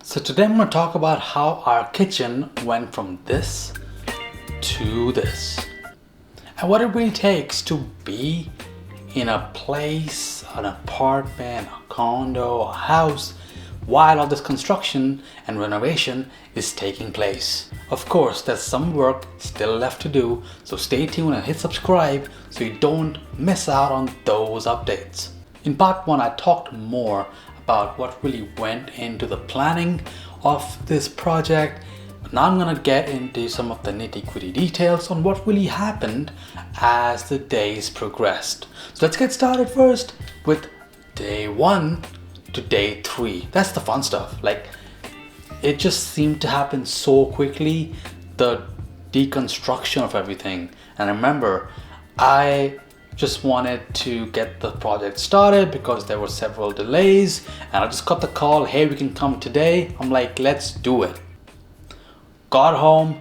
So today I'm going to talk about how our kitchen went from this to this and what it really takes to be in a place, an apartment, a condo, a house while all this construction and renovation is taking place. Of course, there's some work still left to do, so stay tuned and hit subscribe so you don't miss out on those updates. In part 1, I talked more about what really went into the planning of this project. But now I'm gonna get into some of the nitty-gritty details on what really happened as the days progressed. So let's get started first with day 1 to day 3. That's the fun stuff. Like, it just seemed to happen so quickly, the deconstruction of everything. And I remember I just wanted to get the project started because there were several delays, and I just got the call, hey, we can come today. I'm like, let's do it. Got home,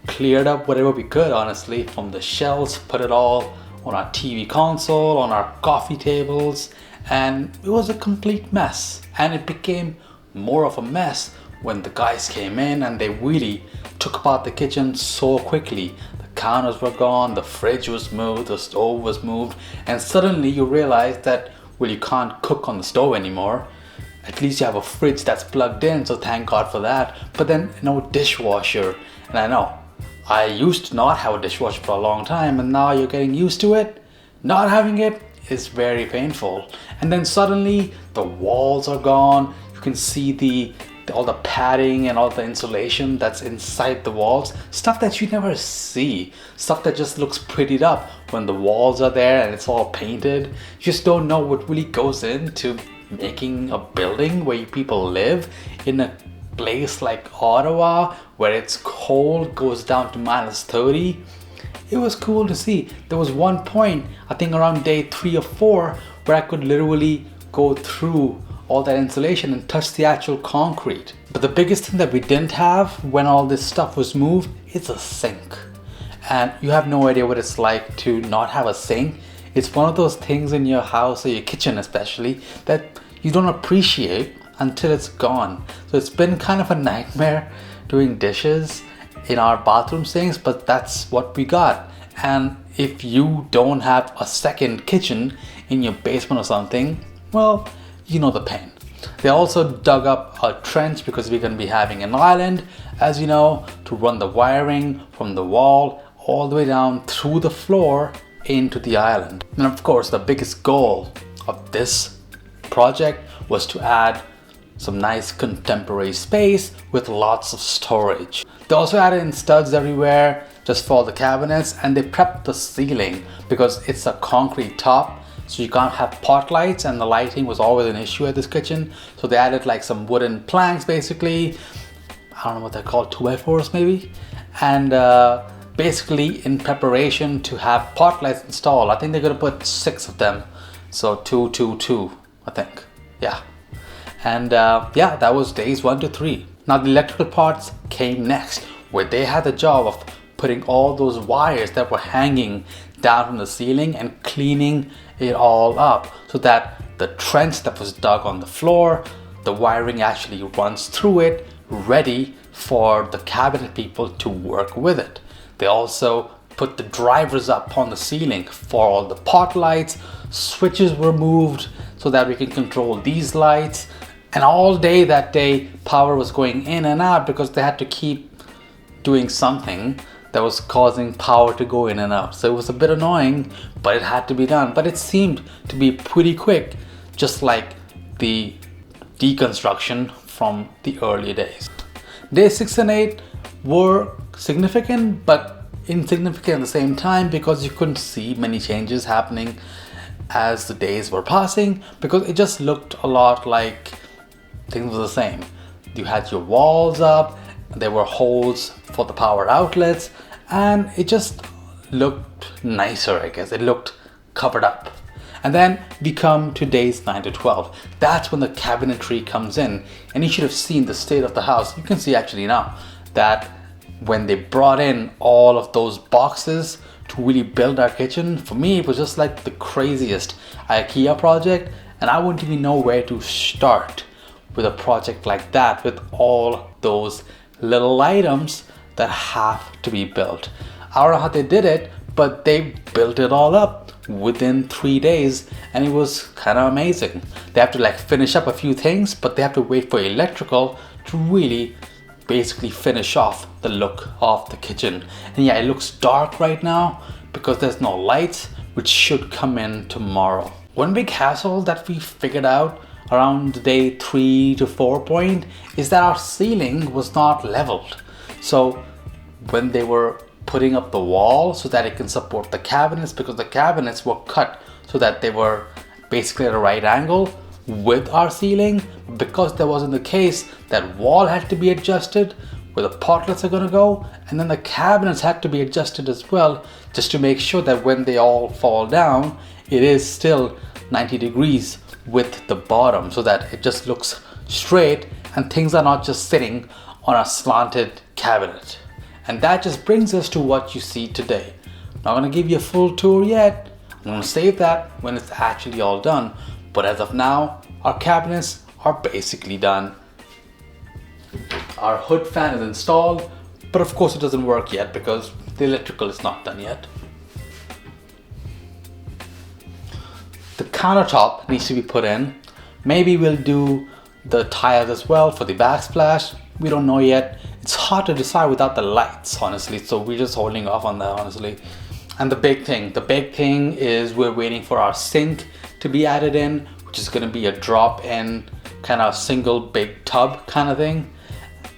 cleared up whatever we could, honestly, from the shelves, put it all on our TV console, on our coffee tables, and it was a complete mess. And it became more of a mess when the guys came in and they really took apart the kitchen so quickly. Counters were gone, the fridge was moved, the stove was moved, and suddenly you realize that, well, you can't cook on the stove anymore. At least you have a fridge that's plugged in, so thank God for that. But then no dishwasher. And I know, I used to not have a dishwasher for a long time, and now you're getting used to it. Not having it is very painful. And then suddenly the walls are gone. You can see all the padding and all the insulation that's inside the walls, stuff that you never see, stuff that just looks prettied up when the walls are there and it's all painted. You just don't know what really goes into making a building where people live in a place like Ottawa where it's cold, goes down to -30. It was cool to see. There was one point, I think around day 3 or 4, where I could literally go through all that insulation and touch the actual concrete. But the biggest thing that we didn't have when all this stuff was moved is a sink. And you have no idea what it's like to not have a sink. It's one of those things in your house or your kitchen especially that you don't appreciate until it's gone. So it's been kind of a nightmare doing dishes in our bathroom sinks, but that's what we got. And if you don't have a second kitchen in your basement or something, well, you know the pain. They also dug up a trench because we're going to be having an island, as you know, to run the wiring from the wall all the way down through the floor into the island. And of course, the biggest goal of this project was to add some nice contemporary space with lots of storage. They also added in studs everywhere just for the cabinets, and they prepped the ceiling because it's a concrete top. So you can't have pot lights, and the lighting was always an issue at this kitchen. So they added like some wooden planks, basically. I don't know what they're called, 2x4s maybe. And basically in preparation to have pot lights installed. I think they're gonna put 6 of them. So 2, 2, 2, I think. Yeah. And yeah, that was days 1 to 3. Now the electrical parts came next, where they had the job of putting all those wires that were hanging down from the ceiling and cleaning it all up so that the trench that was dug on the floor, the wiring actually runs through it, ready for the cabinet people to work with it. They also put the drivers up on the ceiling for all the pot lights. Switches were moved so that we can control these lights. And all day that day, power was going in and out because they had to keep doing something that was causing power to go in and out. So it was a bit annoying, but it had to be done. But it seemed to be pretty quick, just like the deconstruction from the early days. Day 6 and 8 were significant, but insignificant at the same time because you couldn't see many changes happening as the days were passing, because it just looked a lot like things were the same. You had your walls up, there were holes for the power outlets, and it just looked nicer, I guess. It looked covered up. And then we come to days 9 to 12. That's when the cabinetry comes in, and you should have seen the state of the house. You can see actually now that when they brought in all of those boxes to really build our kitchen, for me it was just like the craziest IKEA project, and I wouldn't even know where to start with a project like that, with all those little items that have to be built. I don't know how they did it, but they built it all up within 3 days, and it was kind of amazing. They have to like finish up a few things, but they have to wait for electrical to really basically finish off the look of the kitchen. And yeah, it looks dark right now because there's no lights, which should come in tomorrow. One big hassle that we figured out around day 3 to 4 point is that our ceiling was not leveled. So when they were putting up the wall so that it can support the cabinets, because the cabinets were cut so that they were basically at a right angle with our ceiling, because that wasn't the case, that wall had to be adjusted where the potlets are going to go, and then the cabinets had to be adjusted as well, just to make sure that when they all fall down, it is still 90 degrees with the bottom, so that it just looks straight and things are not just sitting on a slanted cabinet. And that just brings us to what you see today. Not going to give you a full tour yet. I'm going to save that when it's actually all done. But as of now, our cabinets are basically done. Our hood fan is installed, but of course it doesn't work yet because the electrical is not done yet. The countertop needs to be put in. Maybe we'll do the tiles as well for the backsplash. We don't know yet. It's hard to decide without the lights, honestly, so we're just holding off on that, honestly. And the big thing is we're waiting for our sink to be added in, which is going to be a drop-in kind of single big tub kind of thing,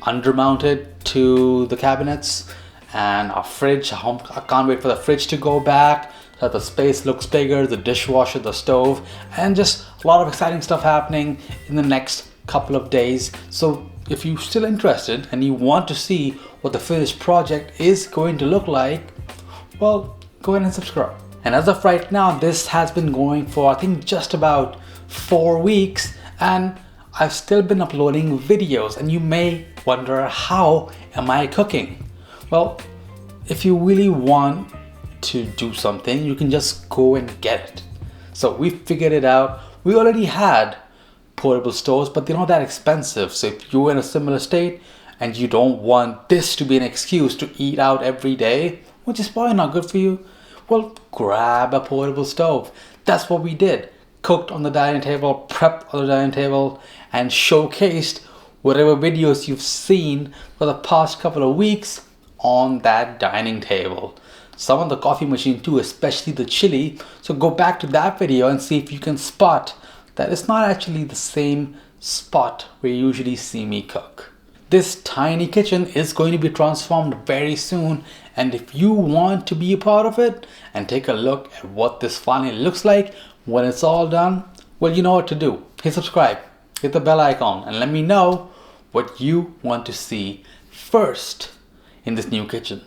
undermounted to the cabinets. And our fridge, I can't wait for the fridge to go back so that the space looks bigger, the dishwasher, the stove, and just a lot of exciting stuff happening in the next couple of days. So if you're still interested and you want to see what the finished project is going to look like, well, go ahead and subscribe. And as of right now, this has been going for I think just about 4 weeks, and I've still been uploading videos. And you may wonder, how am I cooking? Well, if you really want to do something, you can just go and get it. So we figured it out. We already had portable stoves, but they're not that expensive. So if you're in a similar state and you don't want this to be an excuse to eat out every day, which is probably not good for you, well, grab a portable stove. That's what we did. Cooked on the dining table, prepped on the dining table, and showcased whatever videos you've seen for the past couple of weeks on that dining table. Some on the coffee machine too, especially the chili. So go back to that video and see if you can spot that it's not actually the same spot where you usually see me cook. This tiny kitchen is going to be transformed very soon, and if you want to be a part of it and take a look at what this finally looks like when it's all done, well, you know what to do. Hit subscribe, hit the bell icon, and let me know what you want to see first in this new kitchen.